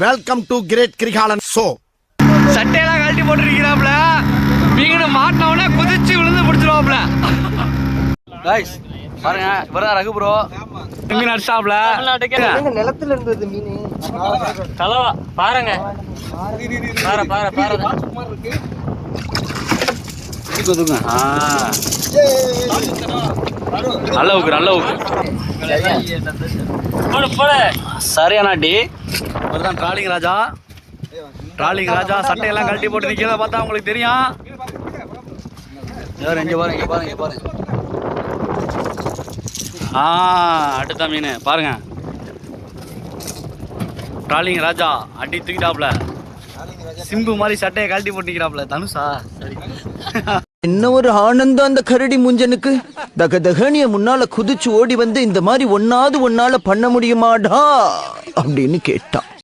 Welcome to great Kirikalan show. சட்டையெல்லாம் கழட்டி போட்டுருக்கிறாப்ல, மீன் மாட்டினவனே குதிச்சு விழுந்து பிடிச்சிருவாப்ல. கைஸ் பாருங்க, இப்பதான் ரகு ப்ரோ மீன் அடிச்சாப்ல. நிலத்துல இருந்தது மீன் தலைவா பாருங்க, பாரு பாரு பாரு நல்ல ஊக்கு நல்ல ஊக்கு சரியானாட்டி இவர்தான் ட்ராலிங் ராஜா. ட்ராலிங் ராஜா சட்டையெல்லாம் கழட்டி போட்டு நிக்கிறத பார்த்தா உங்களுக்கு தெரியும். இங்க பாருங்க இங்க பாருங்க இங்க பாருங்க. அடுத்த மீன் பாருங்க, ட்ராலிங் ராஜா அடி தூக்கிட்டாப்ல. சிம்பு மாதிரி சட்டையை கழட்டி போட்டு நிக்கிறாப்ல. தனுஷா சரி. என்ன ஒரு ஆனந்தம் அந்த கரடி முஞ்சனுக்கு. தகதகனிய முன்னால குதிச்சு ஓடி வந்து இந்த மாதிரி ஒன்னாவது ஒன்னால பண்ண முடியுமாடா அப்படின்னு கேட்டான்.